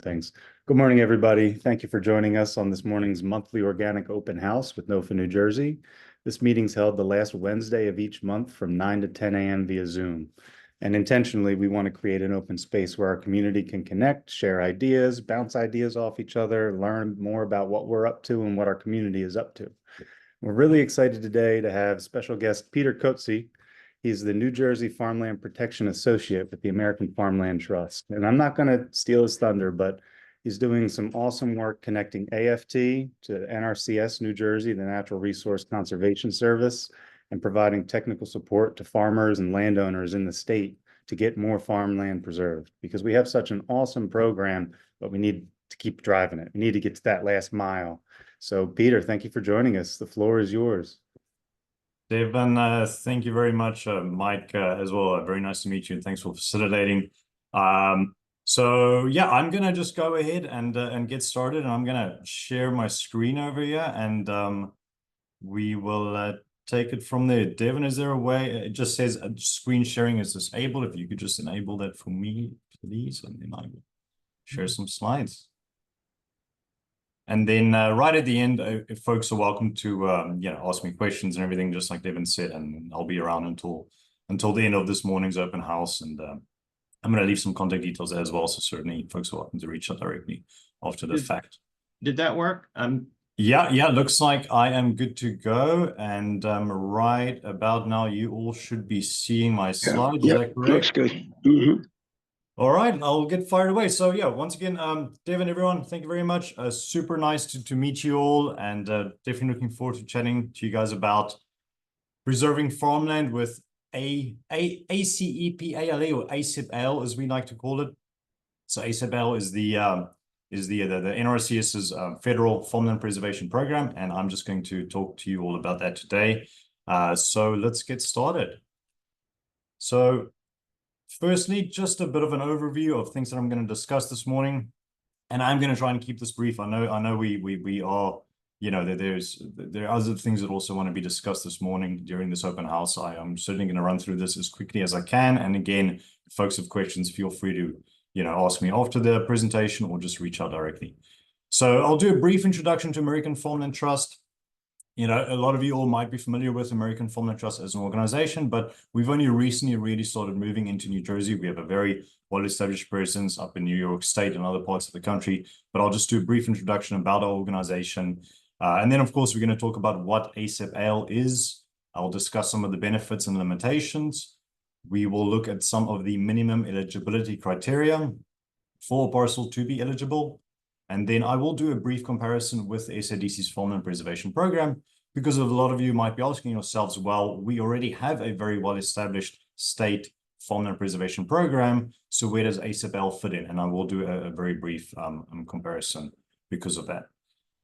things. Good morning, everybody. Thank you for joining us on this morning's monthly organic open house with NOFA, New Jersey. This meeting's held the last Wednesday of each month from 9 to 10 a.m. via Zoom. And intentionally, we want to create an open space where our community can connect, share ideas, bounce ideas off each other, learn more about what we're up to and what our community is up to. We're really excited today to have special guest Pieter Coetzee. He's the New Jersey Farmland Protection Associate with the American Farmland Trust. And I'm not going to steal his thunder, but he's doing some awesome work connecting AFT to NRCS New Jersey, the Natural Resource Conservation Service, and providing technical support to farmers and landowners in the state to get more farmland preserved. Because we have such an awesome program, but we need to keep driving it. We need to get to that last mile. So Pieter, thank you for joining us. The floor is yours. Devin, thank you very much, Mike, as well. Very nice to meet you, and thanks for facilitating. So yeah, I'm gonna just go ahead and get started, and I'm gonna share my screen over here, and we will take it from there. Devin, is there a way? It just says screen sharing is disabled. If you could just enable that for me, please, and then I will share some slides. And then right at the end, if folks are welcome to ask me questions and everything, just like Devin said, and I'll be around until the end of this morning's open house. And I'm going to leave some contact details as well, so certainly folks are welcome to reach out directly after the fact. Did that work? Yeah, looks like I am good to go. And right about now, you all should be seeing my slides. Yeah, is that correct? looks good. Mm-hmm. All right, I'll get fired away. So yeah, once again, Devin, everyone, thank you very much. Super nice to meet you all, and definitely looking forward to chatting to you guys about preserving farmland with ACEP-ALE or ACEP-ALE, as we like to call it. So ACEP-ALE is the NRCS's federal farmland preservation program, and I'm just going to talk to you all about that today. So let's get started. So firstly, just a bit of an overview of things that I'm going to discuss this morning, and I'm going to try and keep this brief. I know we are, there are other things that also want to be discussed this morning during this open house. I'm certainly going to run through this as quickly as I can. And again, if folks have questions, feel free to, ask me after the presentation or just reach out directly. So I'll do a brief introduction to American Farmland Trust. A lot of you all might be familiar with American Farmland Trust as an organization, but we've only recently really started moving into New Jersey. We have a very well-established presence up in New York State and other parts of the country, but I'll just do a brief introduction about our organization. And then, of course, we're going to talk about what ACEP-ALE is. I'll discuss some of the benefits and limitations. We will look at some of the minimum eligibility criteria for a parcel to be eligible. And then I will do a brief comparison with SADC's Farmland Preservation Program, because a lot of you might be asking yourselves, well, we already have a very well-established state farmland preservation program, so where does ACEP-ALE fit in? And I will do a very brief comparison because of that.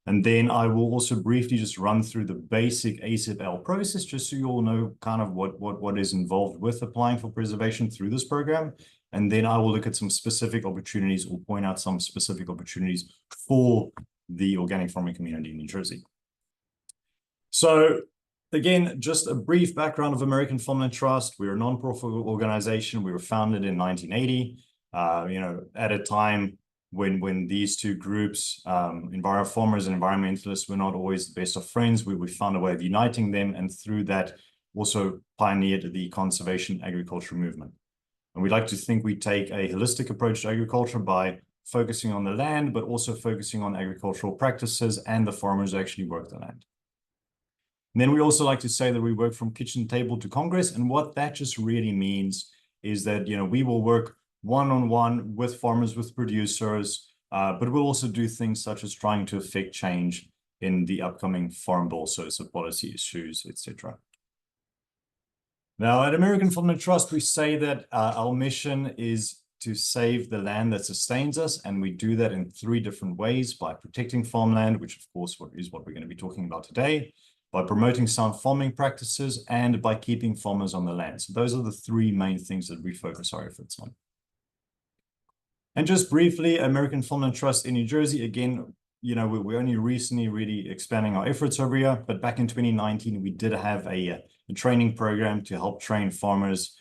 And then I will also briefly just run through the basic ACEP-ALE process, just so you all know kind of what is involved with applying for preservation through this program. And then I will look at some specific opportunities or point out some specific opportunities for the organic farming community in New Jersey. So again, just a brief background of American Farmland Trust. We're a non-profit organization. We were founded in 1980, at a time when these two groups, farmers and environmentalists, were not always the best of friends. We found a way of uniting them, and through that also pioneered the conservation agriculture movement. And we'd like to think we take a holistic approach to agriculture by focusing on the land, but also focusing on agricultural practices and the farmers who actually work the land. And then we also like to say that we work from kitchen table to Congress. And what that just really means is that, we will work one-on-one with farmers, with producers, but we'll also do things such as trying to affect change in the upcoming farm bill, so policy issues, etc. Now, at American Farmland Trust, we say that our mission is to save the land that sustains us, and we do that in 3 different ways: by protecting farmland, which of course is what we're going to be talking about today, by promoting sound farming practices, and by keeping farmers on the land. So those are the 3 main things that we focus our efforts on. And just briefly, American Farmland Trust in New Jersey, again, we're only recently really expanding our efforts over here, but back in 2019, we did have a training program to help train farmers,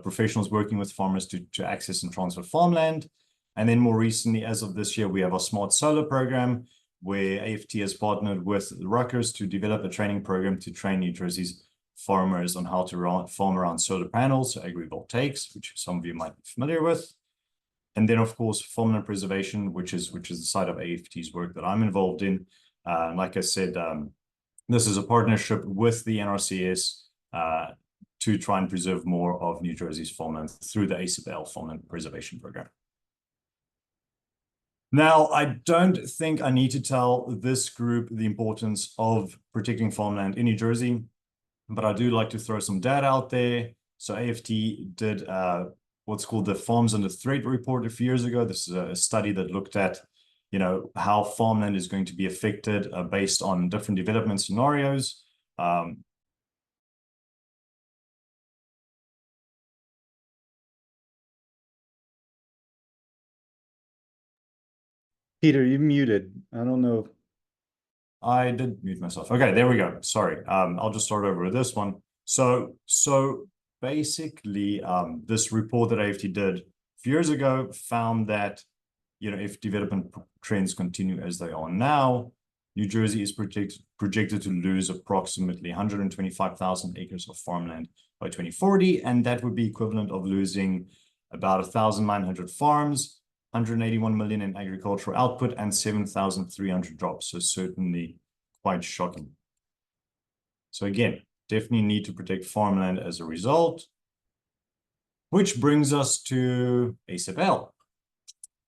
professionals working with farmers to access and transfer farmland. And then more recently, as of this year, we have our Smart Solar program, where AFT has partnered with Rutgers to develop a training program to train New Jersey's farmers on how to farm around solar panels, so agrivoltaics, which some of you might be familiar with. And then, of course, farmland preservation, which is the side of AFT's work that I'm involved in. Like I said, this is a partnership with the NRCS to try and preserve more of New Jersey's farmland through the ACEP-ALE Farmland Preservation Program. Now, I don't think I need to tell this group the importance of protecting farmland in New Jersey, but I do like to throw some data out there. So AFT did what's called the Farms Under Threat report a few years ago. This is a study that looked at, how farmland is going to be affected based on different development scenarios. Peter, you're muted. I don't know. I did mute myself. Okay, there we go. Sorry. I'll just start over with this one. So basically, this report that AFT did a few years ago found that, if development trends continue as they are now, New Jersey is projected to lose approximately 125,000 acres of farmland by 2040, and that would be equivalent of losing about 1,900 farms, 181 million in agricultural output, and 7,300 jobs. So certainly quite shocking. So again, definitely need to protect farmland as a result, which brings us to ACEP-ALE.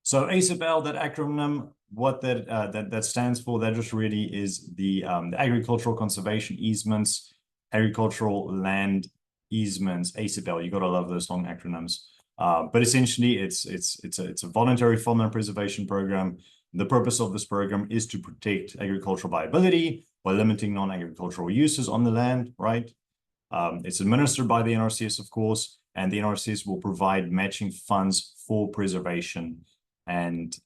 So ACEP-ALE, that acronym, what that stands for, that just really is the agricultural conservation easements, agricultural land easements, ACEP-ALE. You got to love those long acronyms. But essentially, it's a voluntary farmland preservation program. The purpose of this program is to protect agricultural viability by limiting non-agricultural uses on the land, right? It's administered by the NRCS, of course, and the NRCS will provide matching funds for preservation. And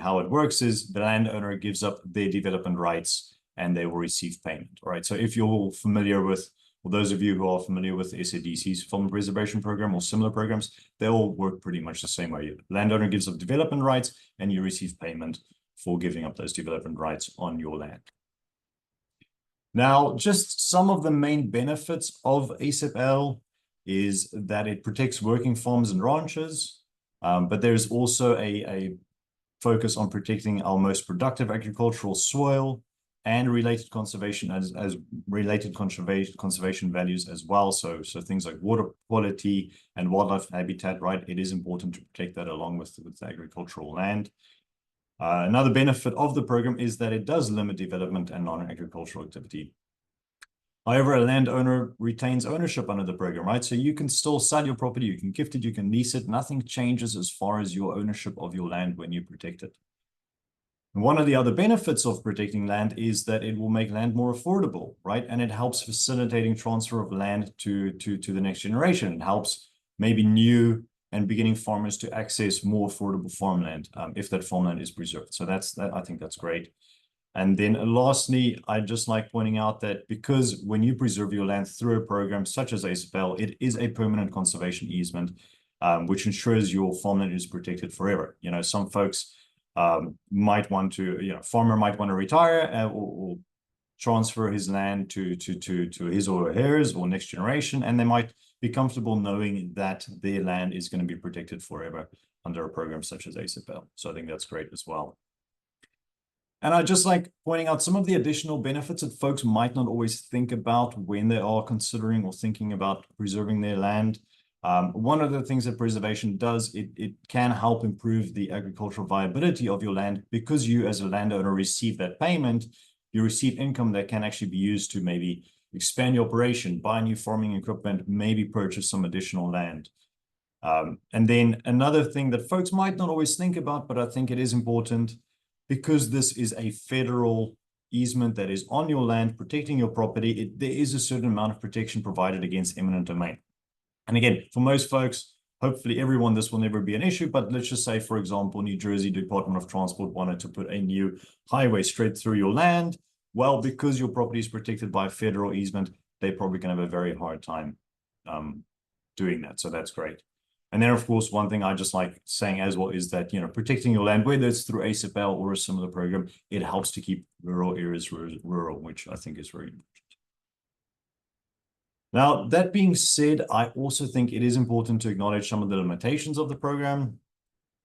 how it works is the landowner gives up their development rights and they will receive payment, right? So if you're familiar with, for those of you who are familiar with SADC's farm preservation program or similar programs, they all work pretty much the same way. Landowner gives up development rights and you receive payment for giving up those development rights on your land. Now, just some of the main benefits of ACEP-ALE is that it protects working farms and ranches, but there's also a focus on protecting our most productive agricultural soil and related conservation as related conservation values as well. So things like water quality and wildlife habitat, right? It is important to protect that along with the agricultural land. Another benefit of the program is that it does limit development and non-agricultural activity. However, a landowner retains ownership under the program, right? So you can still sell your property, you can gift it, you can lease it. Nothing changes as far as your ownership of your land when you protect it. And one of the other benefits of protecting land is that it will make land more affordable, right? And it helps facilitating transfer of land to the next generation. It helps maybe new and beginning farmers to access more affordable farmland if that farmland is preserved. So I think that's great. And then lastly, I just like pointing out that because when you preserve your land through a program such as ACEP-ALE, it is a permanent conservation easement, which ensures your farmland is protected forever. Some folks might want to, farmer might want to retire or transfer his land to his or hers or next generation, and they might be comfortable knowing that their land is going to be protected forever under a program such as ACEP-ALE. So I think that's great as well. And I just like pointing out some of the additional benefits that folks might not always think about when they are considering or thinking about preserving their land. One of the things that preservation does, it can help improve the agricultural viability of your land because you as a landowner receive that payment. You receive income that can actually be used to maybe expand your operation, buy new farming equipment, maybe purchase some additional land. And then another thing that folks might not always think about, but I think it is important, because this is a federal easement that is on your land, protecting your property, there is a certain amount of protection provided against eminent domain. And again, for most folks, hopefully everyone, this will never be an issue, but let's just say, for example, New Jersey Department of Transport wanted to put a new highway straight through your land. Well, because your property is protected by a federal easement, they're probably going to have a very hard time doing that. So that's great. And then, of course, one thing I just like saying as well is that, protecting your land, whether it's through ACEP-ALE or a similar program, it helps to keep rural areas rural, which I think is very important. Now, that being said, I also think it is important to acknowledge some of the limitations of the program,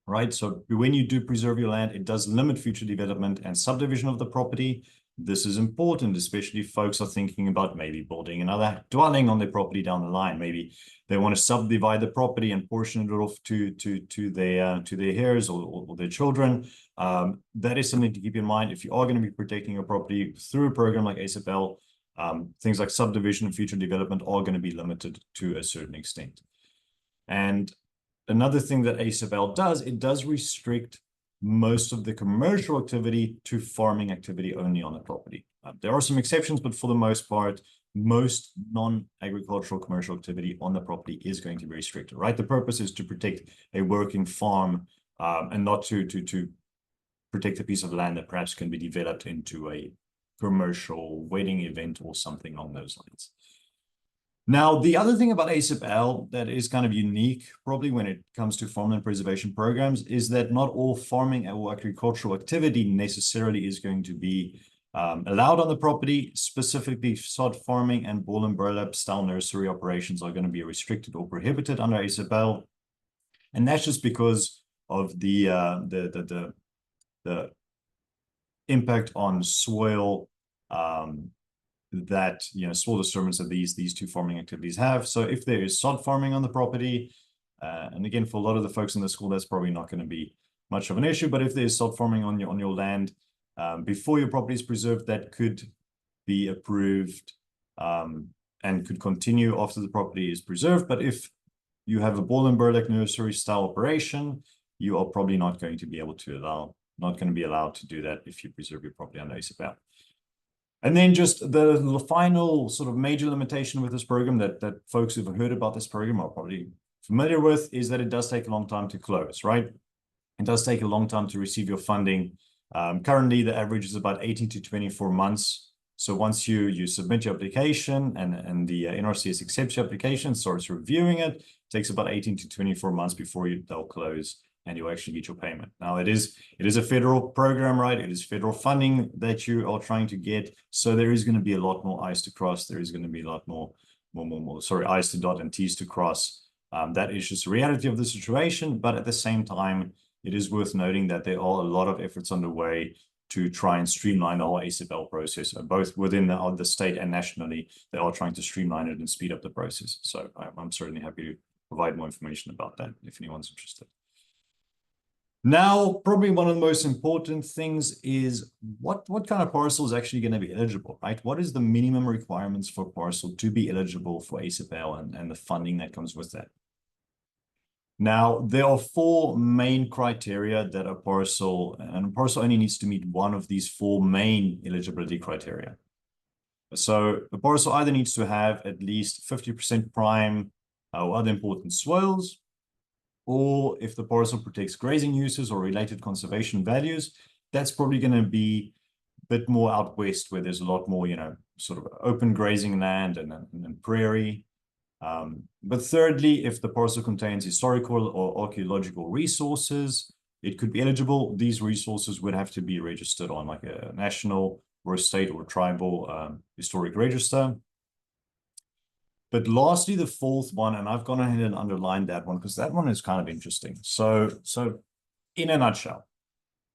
right? So when you do preserve your land, it does limit future development and subdivision of the property. This is important, especially if folks are thinking about maybe building another dwelling on their property down the line. Maybe they want to subdivide the property and portion it off to their heirs or their children. That is something to keep in mind if you are going to be protecting your property through a program like ACEP-ALE. Things like subdivision and future development are going to be limited to a certain extent. And another thing that ACEP-ALE does, it does restrict most of the commercial activity to farming activity only on the property. There are some exceptions, but for the most part, most non-agricultural commercial activity on the property is going to be restricted, right? The purpose is to protect a working farm and not to protect a piece of land that perhaps can be developed into a commercial wedding event or something along those lines. Now, the other thing about ACEP-ALE that is kind of unique, probably when it comes to farmland preservation programs, is that not all farming or agricultural activity necessarily is going to be allowed on the property. Specifically, sod farming and ball and burlap style nursery operations are going to be restricted or prohibited under ACEP-ALE. And that's just because of the impact on soil that soil disturbance that these two farming activities have. So if there is sod farming on the property, and again, for a lot of the folks in the school, that's probably not going to be much of an issue. But if there's sod farming on your land before your property is preserved, that could be approved and could continue after the property is preserved. But if you have a ball and burlap nursery style operation, you are probably not going to be able to allowed to do that if you preserve your property under ACEP-ALE. And then just the final sort of major limitation with this program that folks who've heard about this program are probably familiar with is that it does take a long time to close, right? It does take a long time to receive your funding. Currently, the average is about 18 to 24 months. So once you submit your application and the NRCS accepts your application, starts reviewing it, it takes about 18 to 24 months before they'll close and you actually get your payment. Now, it is a federal program, right? It is federal funding that you are trying to get. So there is going to be a lot more I's to cross. There is going to be a lot more I's to dot and T's to cross. That is just the reality of the situation. But at the same time, it is worth noting that there are a lot of efforts underway to try and streamline the whole ACEP-ALE process, both within the state and nationally. They are trying to streamline it and speed up the process. So I'm certainly happy to provide more information about that if anyone's interested. Now, probably one of the most important things is what kind of parcel is actually going to be eligible, right? What is the minimum requirements for a parcel to be eligible for ACEP-ALE and the funding that comes with that? Now, there are four main criteria that a parcel only needs to meet one of these four main eligibility criteria. So the parcel either needs to have at least 50% prime or other important soils, or if the parcel protects grazing uses or related conservation values, that's probably going to be a bit more out west where there's a lot more, sort of open grazing land and prairie. But thirdly, if the parcel contains historical or archaeological resources, it could be eligible. These resources would have to be registered on like a national or a state or tribal historic register. But lastly, the fourth one, and I've gone ahead and underlined that one because that one is kind of interesting. So in a nutshell,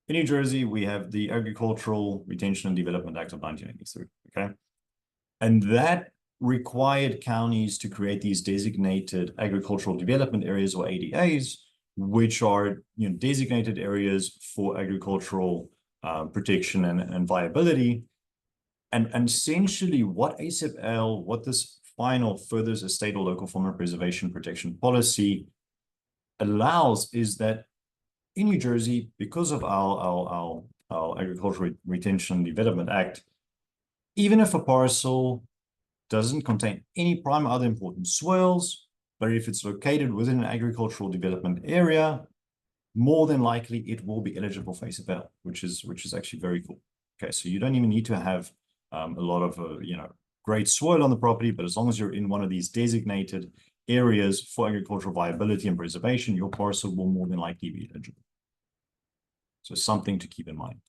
in New Jersey, we have the Agricultural Retention and Development Act of 1983, okay? And that required counties to create these designated agricultural development areas or ADAs, which are designated areas for agricultural protection and viability. And essentially what ACEP-ALE, what this final furthers a state or local farmland preservation protection policy allows is that in New Jersey, because of our Agricultural Retention and Development Act, even if a parcel doesn't contain any prime or other important soils, but if it's located within an agricultural development area, more than likely it will be eligible for ACEP-ALE, which is actually very cool. Okay, so you don't even need to have a lot of great soil on the property, but as long as you're in one of these designated areas for agricultural viability and preservation, your parcel will more than likely be eligible. So something to keep in mind.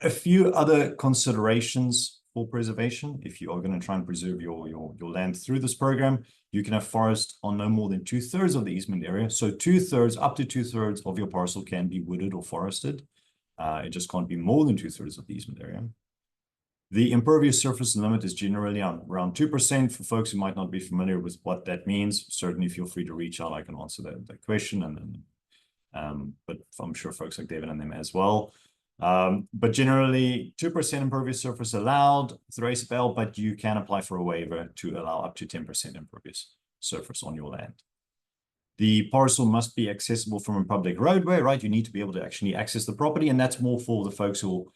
A few other considerations for preservation. If you are going to try and preserve your land through this program, you can have forest on no more than 2/3 of the easement area. So 2/3, up to 2/3 of your parcel can be wooded or forested. It just can't be more than 2/3 of the easement area. The impervious surface limit is generally around 2%. For folks who might not be familiar with what that means, certainly feel free to reach out. I can answer that question, but I'm sure folks like David and them as well. But generally 2% impervious surface allowed through ACEP-ALE, but you can apply for a waiver to allow up to 10% impervious surface on your land. The parcel must be accessible from a public roadway, right? You need to be able to actually access the property, and that's more for the folks who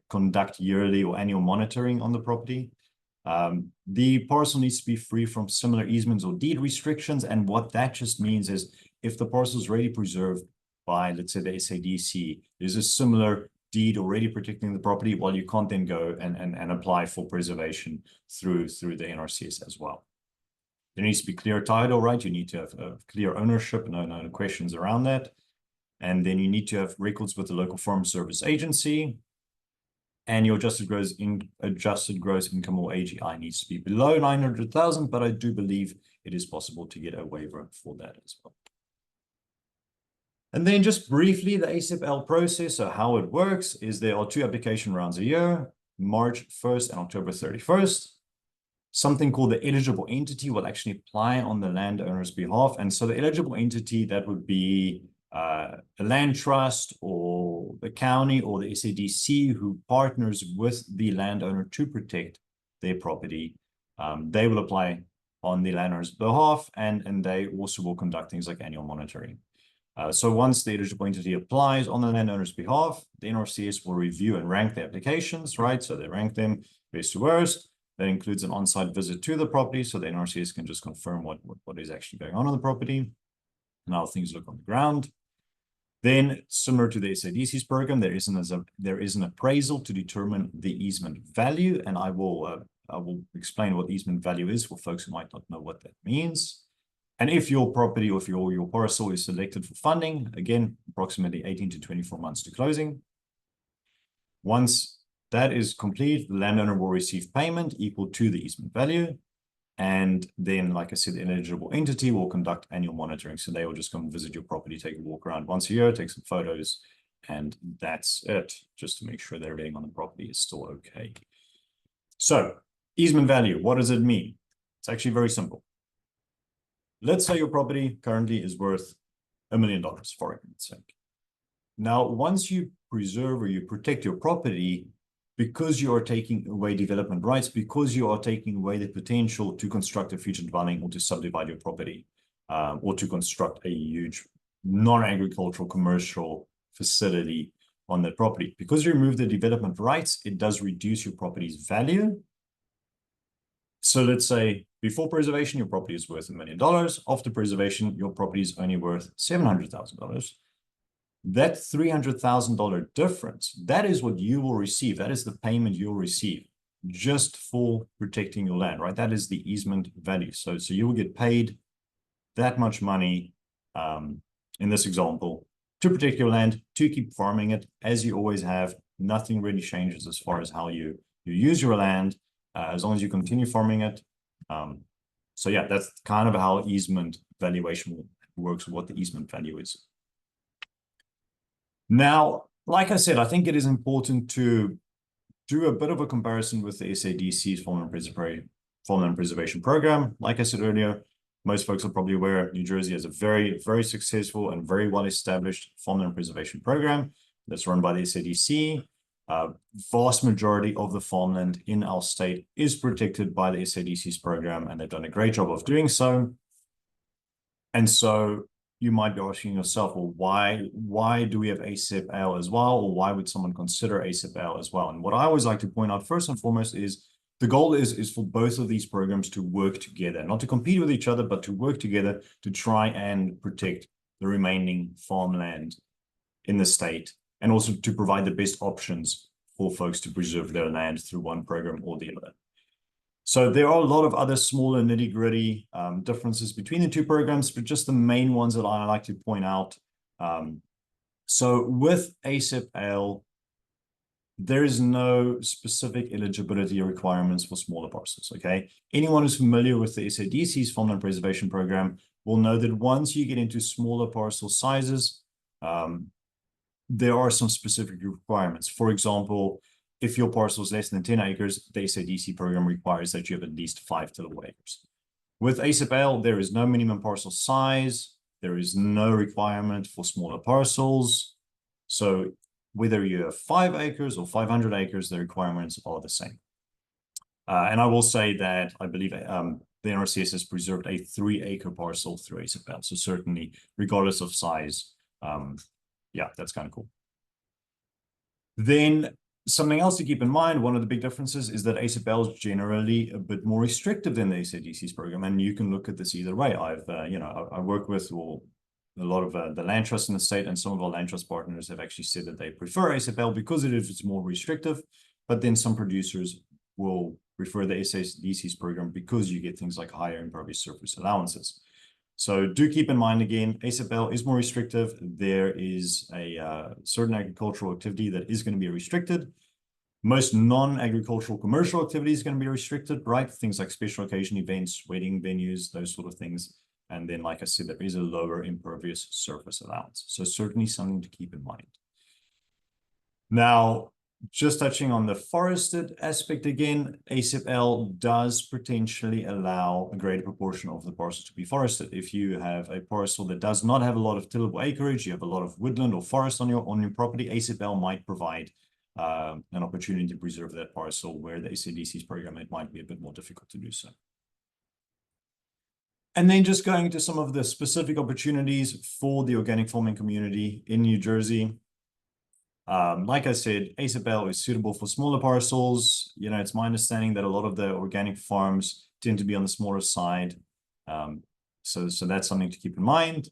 conduct yearly or annual monitoring on the property. The parcel needs to be free from similar easements or deed restrictions, and what that just means is if the parcel is already preserved by, let's say, the SADC, there's a similar deed already protecting the property, while you can't then go and apply for preservation through the NRCS as well. There needs to be clear title, right? You need to have clear ownership, no questions around that. And then you need to have records with the local farm service agency. And your adjusted gross income, or AGI, needs to be below 900,000, but I do believe it is possible to get a waiver for that as well. And then just briefly, the ACEP-ALE process, so how it works is there are 2 application rounds a year, March 1st and October 31st. Something called the eligible entity will actually apply on the landowner's behalf. And so the eligible entity, that would be a land trust or the county or the SADC, who partners with the landowner to protect their property. They will apply on the landowner's behalf, and they also will conduct things like annual monitoring. So once the eligible entity applies on the landowner's behalf, the NRCS will review and rank the applications, right? So they rank them best to worst. That includes an on-site visit to the property, so the NRCS can just confirm what is actually going on the property and how things look on the ground. Then, similar to the SADC's program, there is an appraisal to determine the easement value, and I will explain what easement value is for folks who might not know what that means. And if your property or if your parcel is selected for funding, again, approximately 18 to 24 months to closing. Once that is complete, the landowner will receive payment equal to the easement value. And then, like I said, the eligible entity will conduct annual monitoring. So they will just come and visit your property, take a walk around once a year, take some photos, and that's it, just to make sure that everything on the property is still okay. So, easement value, what does it mean? It's actually very simple. Let's say your property currently is worth $1 million, for argument's sake. Now, once you preserve or you protect your property, because you are taking away development rights, because you are taking away the potential to construct a future dwelling or to subdivide your property, or to construct a huge non-agricultural commercial facility on that property. Because you remove the development rights, it does reduce your property's value. So let's say before preservation, your property is worth $1 million. After preservation, your property is only worth $700,000. That $300,000 difference, that is what you will receive. That is the payment you'll receive just for protecting your land, right? That is the easement value. So you will get paid that much money, in this example, to protect your land, to keep farming it as you always have. Nothing really changes as far as how you use your land, as long as you continue farming it. So yeah, that's kind of how easement valuation works, what the easement value is. Now, like I said, I think it is important to do a bit of a comparison with the SADC's Farmland Preservation Program. Like I said earlier, most folks are probably aware New Jersey has a very, very successful and very well-established farmland preservation program that's run by the SADC. Vast majority of the farmland in our state is protected by the SADC's program, and they've done a great job of doing so. And so you might be asking yourself, well, why do we have ACEP-ALE as well? Or why would someone consider ACEP-ALE as well? And what I always like to point out first and foremost is the goal is for both of these programs to work together, not to compete with each other, but to work together to try and protect the remaining farmland in the state, and also to provide the best options for folks to preserve their land through one program or the other. So there are a lot of other smaller nitty-gritty differences between the two programs, but just the main ones that I like to point out. So with ACEP-ALE, there is no specific eligibility requirements for smaller parcels, okay? Anyone who's familiar with the SADC's Farmland Preservation Program will know that once you get into smaller parcel sizes, there are some specific requirements. For example, if your parcel is less than 10 acres, the SADC program requires that you have at least 5 tillable acres. With ACEP-ALE, there is no minimum parcel size. There is no requirement for smaller parcels. So whether you have 5 acres or 500 acres, the requirements are the same. And I will say that I believe the NRCS has preserved a 3-acre parcel through ACEP-ALE. So certainly, regardless of size, yeah, that's kind of cool. Then something else to keep in mind, one of the big differences is that ACEP-ALE is generally a bit more restrictive than the SADC's program. And you can look at this either way. I work with a lot of the land trust in the state, and some of our land trust partners have actually said that they prefer ACEP-ALE because it's more restrictive. But then some producers will prefer the SADC's program because you get things like higher impervious surface allowances. So do keep in mind, again, ACEP-ALE is more restrictive. There is a certain agricultural activity that is going to be restricted. Most non-agricultural commercial activity is going to be restricted, right? Things like special occasion events, wedding venues, those sort of things. And then, like I said, there is a lower impervious surface allowance. So certainly something to keep in mind. Now, just touching on the forested aspect again, ACEP-ALE does potentially allow a greater proportion of the parcel to be forested. If you have a parcel that does not have a lot of tillable acreage, you have a lot of woodland or forest on your property, ACEP-ALE might provide an opportunity to preserve that parcel, where the SADC's program, it might be a bit more difficult to do so. And then just going into some of the specific opportunities for the organic farming community in New Jersey. Like I said, ACEP-ALE is suitable for smaller parcels. It's my understanding that a lot of the organic farms tend to be on the smaller side. So that's something to keep in mind.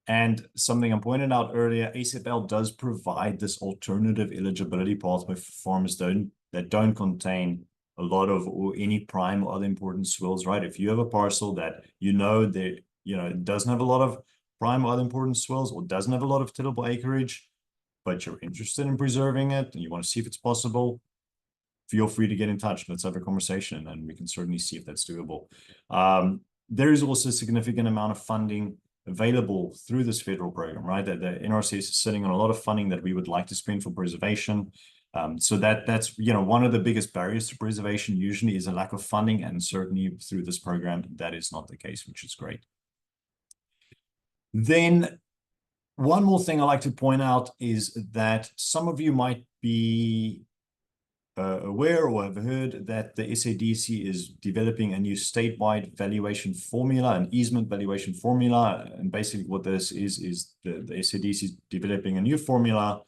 And something I pointed out earlier, ACEP-ALE does provide this alternative eligibility pathway for farmers that don't contain a lot of or any prime or other important swells, right? If you have a parcel that it doesn't have a lot of prime or other important swells, or doesn't have a lot of tillable acreage, but you're interested in preserving it and you want to see if it's possible, feel free to get in touch. Let's have a conversation, and we can certainly see if that's doable. There is also a significant amount of funding available through this federal program, right? The NRCS is sitting on a lot of funding that we would like to spend for preservation. So that's one of the biggest barriers to preservation usually is a lack of funding, and certainly through this program, that is not the case, which is great. Then one more thing I like to point out is that some of you might be aware or have heard that the SADC is developing a new statewide valuation formula, an easement valuation formula. And basically what this is the SADC is developing a new formula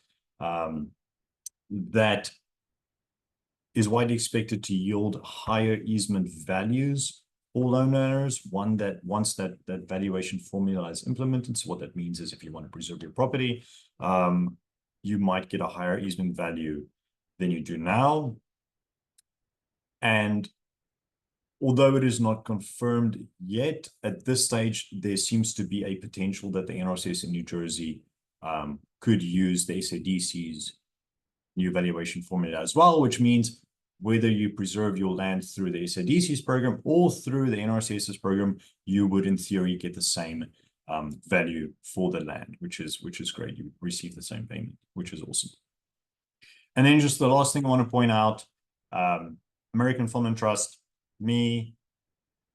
that is widely expected to yield higher easement values for loan once that valuation formula is implemented. So what that means is if you want to preserve your property, you might get a higher easement value than you do now. And although it is not confirmed yet, at this stage, there seems to be a potential that the NRCS in New Jersey could use the SADC's new valuation formula as well, which means whether you preserve your land through the SADC's program or through the NRCS's program, you would in theory get the same value for the land, which is great. You receive the same payment, which is awesome. And then just the last thing I want to point out, American Farmland Trust,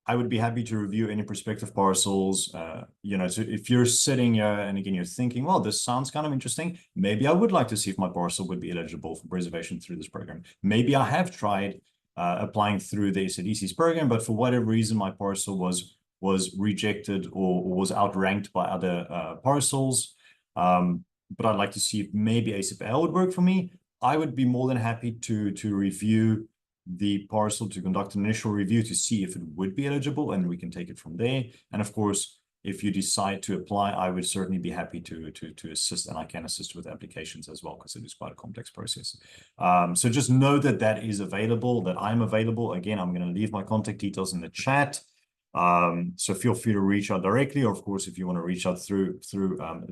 I would be happy to review any prospective parcels. So if you're sitting here and again, you're thinking, well, this sounds kind of interesting. Maybe I would like to see if my parcel would be eligible for preservation through this program. Maybe I have tried applying through the SADC's program, but for whatever reason, my parcel was rejected or was outranked by other parcels. But I'd like to see if maybe ACEP-ALE would work for me. I would be more than happy to review the parcel, to conduct an initial review to see if it would be eligible, and we can take it from there. And of course, if you decide to apply, I would certainly be happy to assist, and I can assist with applications as well, because it is quite a complex process. So just know that that is available, that I'm available. Again, I'm going to leave my contact details in the chat. So feel free to reach out directly, or of course, if you want to reach out through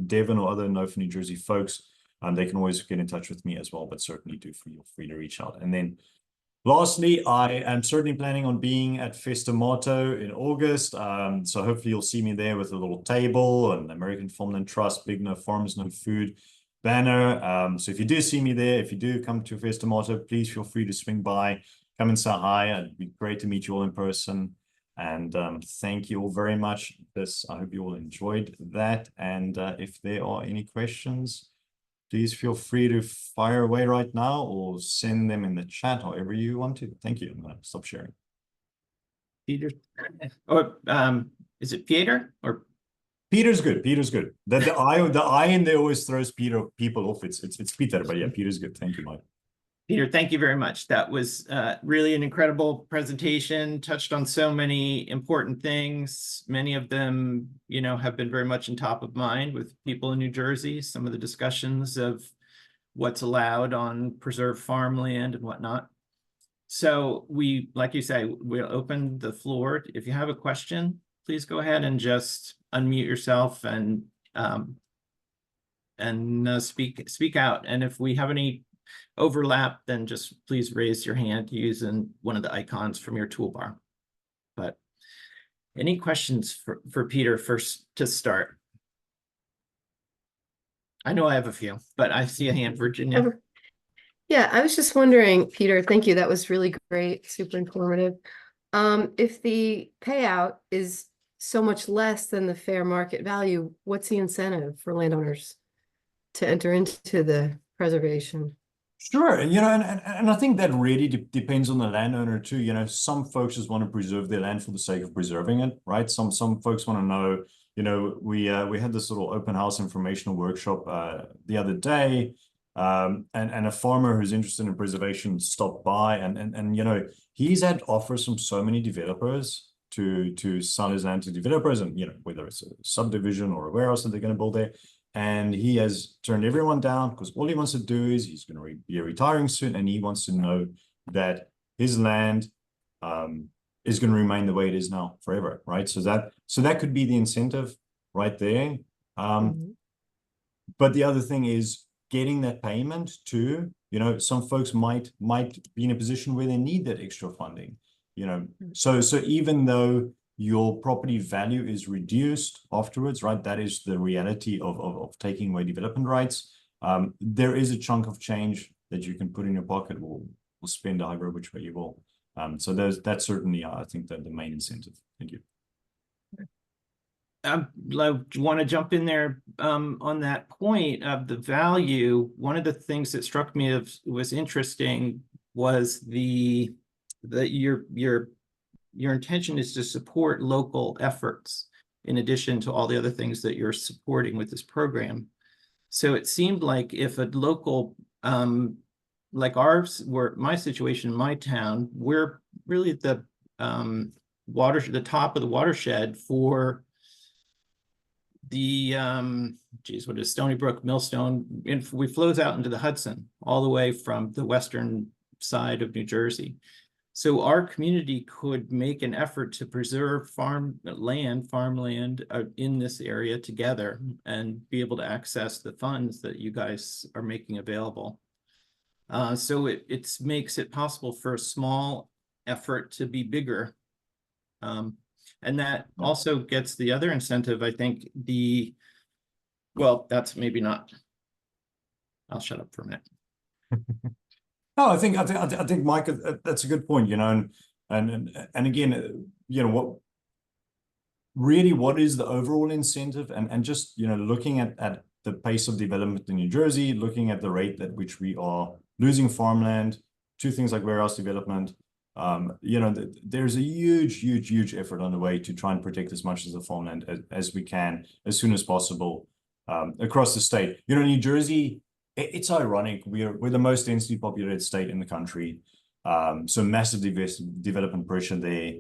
Devin or other NOFA New Jersey folks, they can always get in touch with me as well, but certainly do feel free to reach out. And then lastly, I am certainly planning on being at Festamato in August. So hopefully you'll see me there with a little table and American Farmland Trust, big no farms, no food banner. So if you do see me there, if you do come to Festamato, please feel free to swing by, come and say hi. It'd be great to meet you all in person. And thank you all very much. I hope you all enjoyed that. And if there are any questions, please feel free to fire away right now or send them in the chat, however you want to. Thank you. I'm going to stop sharing. Peter, or is it Pieter or? Peter's good. Peter's good. The I in there always throws people off. It's Pieter, but yeah, Peter's good. Thank you, Mike. Peter, thank you very much. That was really an incredible presentation, touched on so many important things. Many of them, you know, have been very much in top of mind with people in New Jersey, some of the discussions of what's allowed on preserved farmland and whatnot. So we, like you say, we'll open the floor. If you have a question, please go ahead and just unmute yourself and speak out. And if we have any overlap, then just please raise your hand using one of the icons from your toolbar. But any questions for Pieter first to start? I know I have a few, but I see a hand, Virginia. Yeah, I was just wondering, Pieter, thank you. That was really great, super informative. If the payout is so much less than the fair market value, what's the incentive for landowners to enter into the preservation? Sure, you know, and I think that really depends on the landowner too. You know, some folks just want to preserve their land for the sake of preserving it, right? Some folks want to know. You know, we had this little open house informational workshop the other day, and a farmer who's interested in preservation stopped by, and you know, he's had offers from so many developers to sell his land to developers, and you know, whether it's a subdivision or a warehouse that they're going to build there. And he has turned everyone down because all he wants to do is he's going to be retiring soon, and he wants to know that his land is going to remain the way it is now forever, right? So that could be the incentive right there. But the other thing is getting that payment too. You know, some folks might be in a position where they need that extra funding. You know, so even though your property value is reduced afterwards, right? That is the reality of taking away development rights. There is a chunk of change that you can put in your pocket or spend however which way you will. So that's certainly, I think, the main incentive. Thank you. I want to jump in there on that point of the value. One of the things that struck me was interesting was your intention is to support local efforts in addition to all the other things that you're supporting with this program. So it seemed like if a local, like my situation in my town, we're really at the top of the watershed for the, what is Stony Brook, Millstone, and we flows out into the Hudson all the way from the western side of New Jersey. So our community could make an effort to preserve farmland in this area together and be able to access the funds that you guys are making available. So it makes it possible for a small effort to be bigger. And that also gets the other incentive, I think, well, that's maybe not, I'll shut up for a minute. No, I think, Mike, that's a good point, you know, and again, you know, what is the overall incentive, and just, you know, looking at the pace of development in New Jersey, looking at the rate at which we are losing farmland to things like warehouse development, you know, there's a huge effort underway to try and protect as much of the farmland as we can as soon as possible across the state. You know, New Jersey, it's ironic. We're the most densely populated state in the country. So massive development pressure there.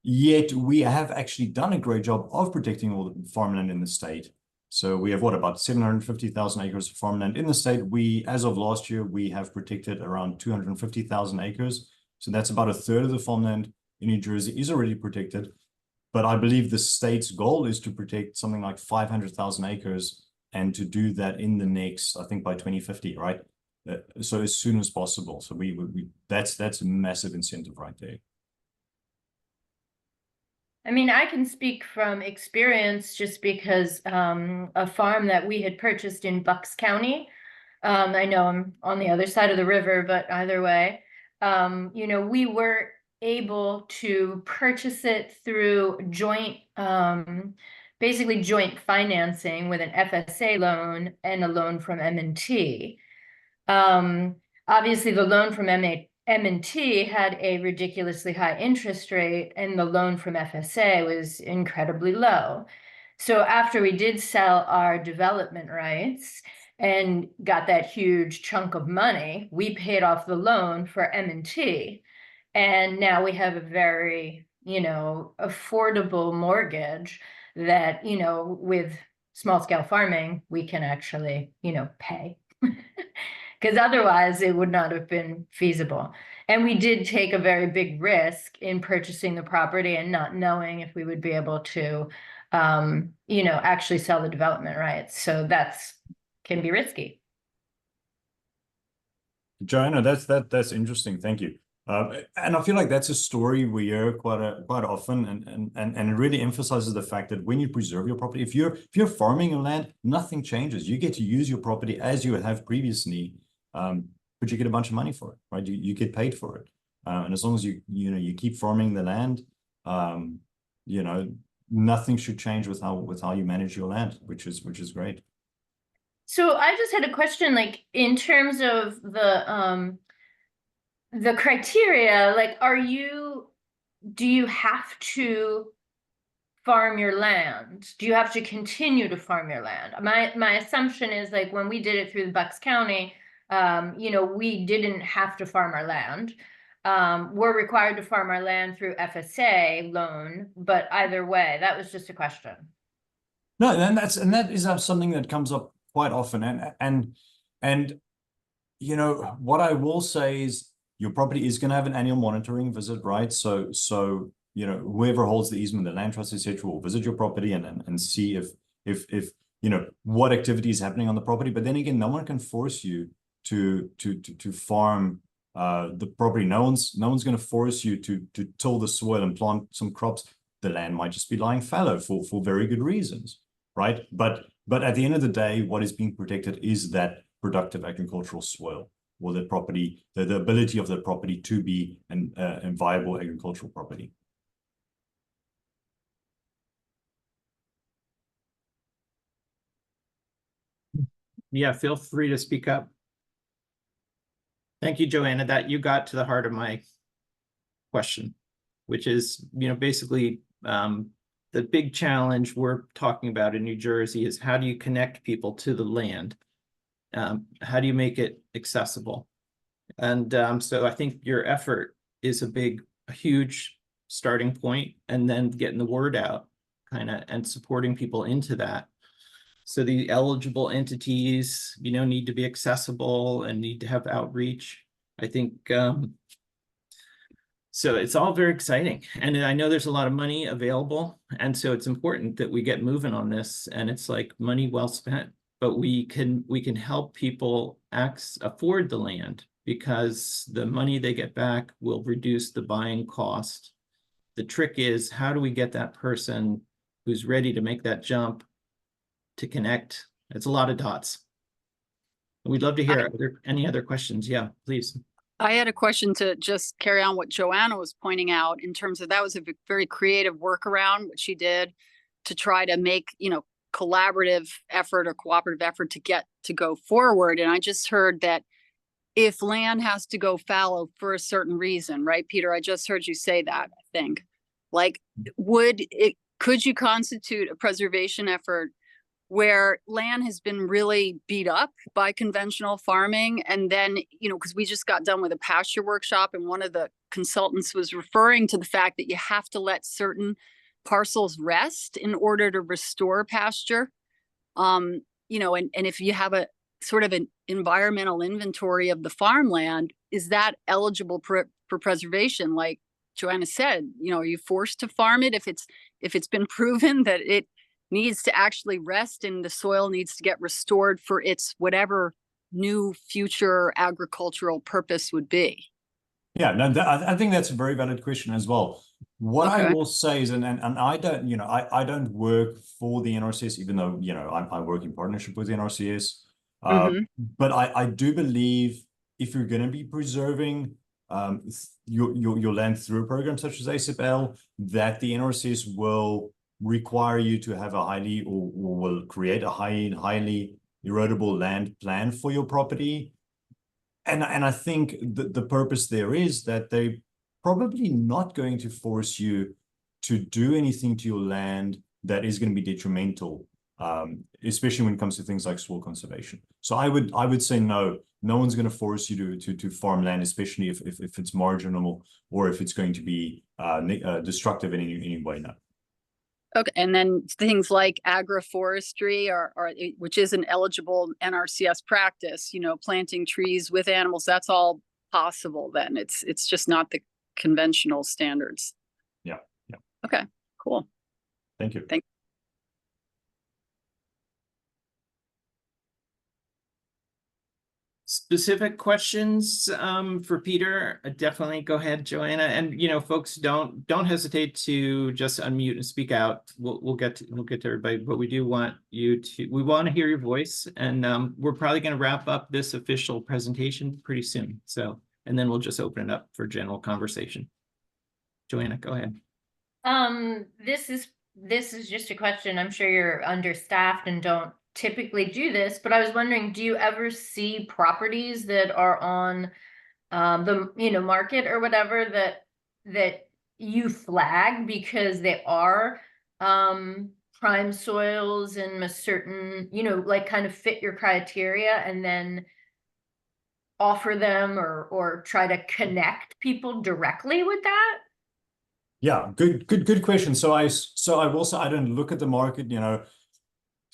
Yet we have actually done a great job of protecting all the farmland in the state. So we have what, about 750,000 acres of farmland in the state. We, as of last year, we have protected around 250,000 acres. So that's about a third of the farmland in New Jersey is already protected. But I believe the state's goal is to protect something like 500,000 acres, and to do that in the next, I think by 2050, right? So as soon as possible. So that's a massive incentive right there. I mean, I can speak from experience just because a farm that we had purchased in Bucks County, I know I'm on the other side of the river, but either way, you know, we were able to purchase it through joint, basically joint financing with an FSA loan and a loan from M&T. Obviously, the loan from M&T had a ridiculously high interest rate, and the loan from FSA was incredibly low. So after we did sell our development rights and got that huge chunk of money, we paid off the loan for M&T. And now we have a very, you know, affordable mortgage that, you know, with small scale farming, we can actually, you know, pay. Because otherwise it would not have been feasible. And we did take a very big risk in purchasing the property and not knowing if we would be able to, you know, actually sell the development rights. So can be risky. Joanna, that's interesting. Thank you. And I feel like that's a story we hear quite often, and it really emphasizes the fact that when you preserve your property, if you're farming your land, nothing changes. You get to use your property as you have previously, but you get a bunch of money for it, right? You get paid for it, and as long as you keep farming the land, you know, nothing should change with how you manage your land, which is great. So I just had a question, like in terms of the criteria, like, do you have to farm your land? Do you have to continue to farm your land? My assumption is, like, when we did it through the Bucks County, you know, we didn't have to farm our land. We're required to farm our land through FSA loan, but either way, that was just a question. No, and that is something that comes up quite often, and you know what I will say is, your property is going to have an annual monitoring visit, right? So you know, whoever holds the easement, the land trust, etc., will visit your property and see if you know what activity is happening on the property. But then again, no one can force you to farm the property. No one's going to force you to till the soil and plant some crops. The land might just be lying fallow for very good reasons, right? But at the end of the day, what is being protected is that productive agricultural soil, or the property, the ability of the property to be a viable agricultural property. Yeah, feel free to speak up. Thank you, Joanna, that you got to the heart of my question, which is, you know, basically the big challenge we're talking about in New Jersey is, how do you connect people to the land? How do you make it accessible? And so I think your effort is a huge starting point, and then getting the word out and supporting people into that. So the eligible entities, you know, need to be accessible and need to have outreach. I think, so it's all very exciting. And I know there's a lot of money available. And so it's important that we get moving on this, and it's like money well spent. But we can help people afford the land, because the money they get back will reduce the buying cost. The trick is, how do we get that person who's ready to make that jump to connect? It's a lot of dots. We'd love to hear any other questions. Yeah, please. I had a question to just carry on what Joanna was pointing out, in terms of, that was a very creative workaround, what she did to try to make, you know, collaborative effort or cooperative effort to go forward. And I just heard that if land has to go fallow for a certain reason, right, Peter? I just heard you say that, I think. Like, could you constitute a preservation effort where land has been really beat up by conventional farming. And then, because we just got done with a pasture workshop, and one of the consultants was referring to the fact that you have to let certain parcels rest in order to restore pasture. And if you have a sort of an environmental inventory of the farmland, is that eligible for preservation? Like Joanna said, are you forced to farm it if it's been proven that it needs to actually rest and the soil needs to get restored for its whatever new future agricultural purpose would be? Yeah, no, I think that's a very valid question as well. What I will say is, and I don't, I don't work for the NRCS, even though, I work in partnership with the NRCS. But I do believe if you're going to be preserving your land through a program such as ACEP-ALE, that the NRCS will require you to have a highly, or will create a highly erodible land plan for your property. And I think the purpose there is that they're probably not going to force you to do anything to your land that is going to be detrimental, especially when it comes to things like soil conservation. So I would say no one's going to force you to farm land, especially if it's marginal or if it's going to be destructive in any way. No. Okay, and then things like agroforestry, which is an eligible NRCS practice, planting trees with animals, that's all possible then. It's just not the conventional standards. Yeah. Okay, cool. Thank you. Specific questions for Peter, definitely go ahead, Joanna. And folks, don't hesitate to just unmute and speak out. We'll get to everybody, but we do want we want to hear your voice, and we're probably going to wrap up this official presentation pretty soon. So, and then we'll just open it up for general conversation. Joanna, go ahead. This is just a question. I'm sure you're understaffed and don't typically do this, but I was wondering, do you ever see properties that are on the market or whatever that you flag because they are prime soils and a certain like kind of fit your criteria, and then offer them or try to connect people directly with that? Yeah, good question. So I will say I don't look at the market,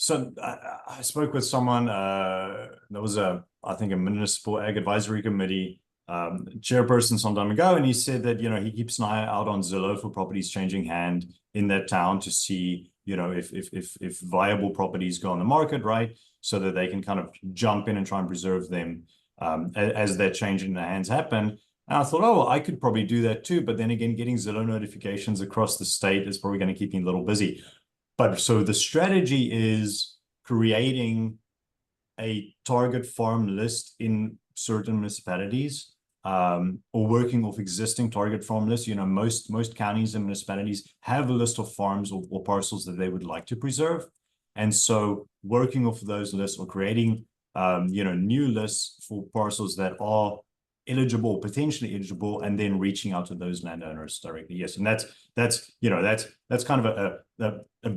So I spoke with someone, there was I think a municipal ag advisory committee chairperson some time ago, and he said that, he keeps an eye out on Zillow for properties changing hand in that town to see, if viable properties go on the market, right? So that they can kind of jump in and try and preserve them as that change in the hands happen. And I thought, oh, well, I could probably do that too. But then again, getting Zillow notifications across the state is probably going to keep me a little busy. But so the strategy is creating a target farm list in certain municipalities, or working off existing target farm lists. Most counties and municipalities have a list of farms or parcels that they would like to preserve. And so working off those lists or creating, new lists for parcels that are eligible, potentially eligible, and then reaching out to those landowners directly. Yes, and that's kind of a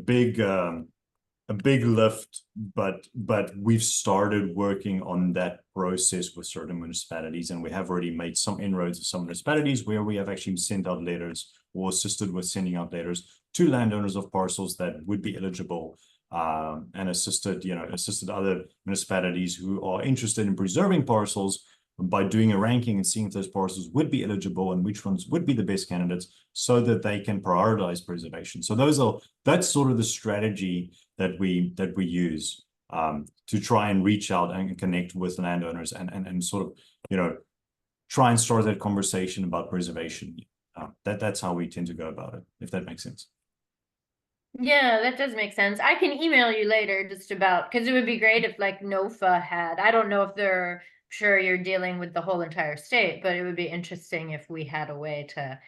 big lift, but we've started working on that process with certain municipalities, and we have already made some inroads with some municipalities where we have actually sent out letters or assisted with sending out letters to landowners of parcels that would be eligible, and assisted other municipalities who are interested in preserving parcels by doing a ranking and seeing if those parcels would be eligible and which ones would be the best candidates so that they can prioritize preservation. So that's sort of the strategy that we use to try and reach out and connect with landowners and sort of, try and start that conversation about preservation. That's how we tend to go about it, if that makes sense. Yeah, that does make sense. I can email you later just about, because it would be great if like NOFA had, I don't know if they're sure you're dealing with the whole entire state, but it would be interesting if we had a way to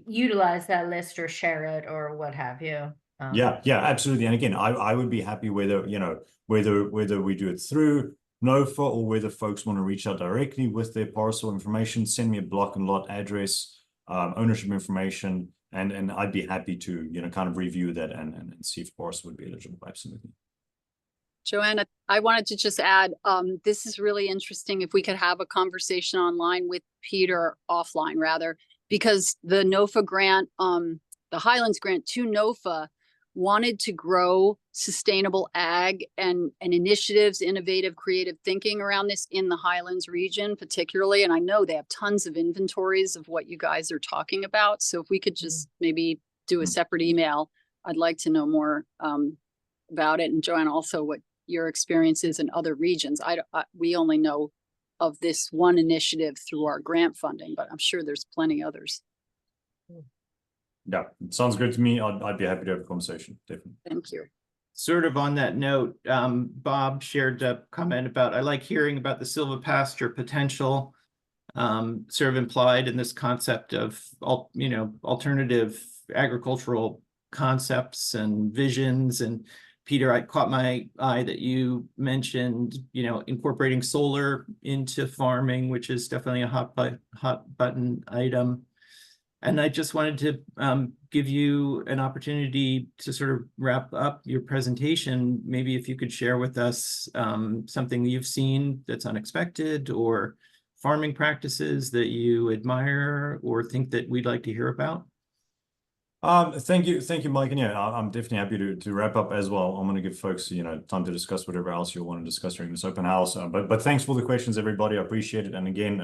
utilize that list or share it or what have you. Yeah, absolutely. And again, I would be happy whether we do it through NOFA or whether folks want to reach out directly with their parcel information, send me a block and lot address, ownership information, and I'd be happy to kind of review that and see if parcel would be eligible. Absolutely. Joanna, I wanted to just add, this is really interesting if we could have a conversation online with Peter offline rather, because the NOFA grant, the Highlands grant to NOFA wanted to grow sustainable ag and initiatives, innovative, creative thinking around this in the Highlands region particularly. And I know they have tons of inventories of what you guys are talking about. So if we could just maybe do a separate email, I'd like to know more about it. And Joanna, also what your experience is in other regions. We only know of this one initiative through our grant funding, but I'm sure there's plenty others. Yeah, it sounds good to me. I'd be happy to have a conversation, definitely. Thank you. Sort of on that note, Bob shared a comment about, I like hearing about the silvopasture potential, sort of implied in this concept of, alternative agricultural concepts and visions. And Peter, I caught my eye that you mentioned, incorporating solar into farming, which is definitely a hot button item. And I just wanted to give you an opportunity to sort of wrap up your presentation. Maybe if you could share with us something you've seen that's unexpected, or farming practices that you admire or think that we'd like to hear about. Thank you, Mike. And yeah, I'm definitely happy to wrap up as well. I'm going to give folks, time to discuss whatever else you want to discuss during this open house. But thanks for the questions, everybody. I appreciate it. And again,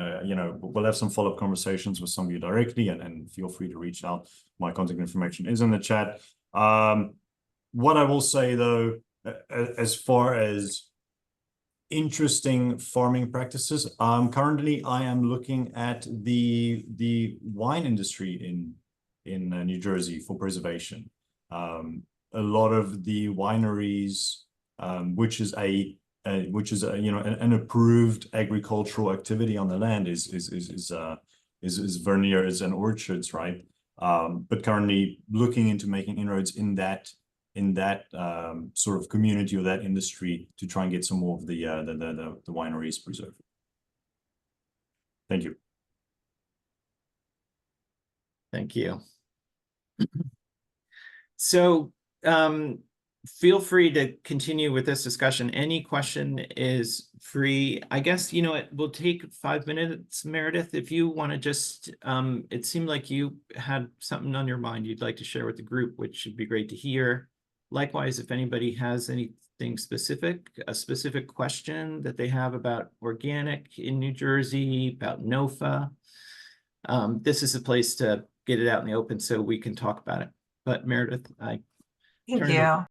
we'll have some follow-up conversations with some of you directly, and feel free to reach out. My contact information is in the chat. What I will say though, as far as interesting farming practices, currently I am looking at the wine industry in New Jersey for preservation. A lot of the wineries, which is an approved agricultural activity on the land, is vineyards and orchards, right? But currently looking into making inroads in that sort of community or that industry to try and get some more of the wineries preserved. Thank you. Thank you. So feel free to continue with this discussion. Any question is free. I guess, it will take 5 minutes, Meredith, if you want to just, it seemed like you had something on your mind you'd like to share with the group, which would be great to hear. Likewise, if anybody has anything specific, a specific question that they have about organic in New Jersey, about NOFA, this is a place to get it out in the open so we can talk about it. But Meredith, I Thank turn it over. you.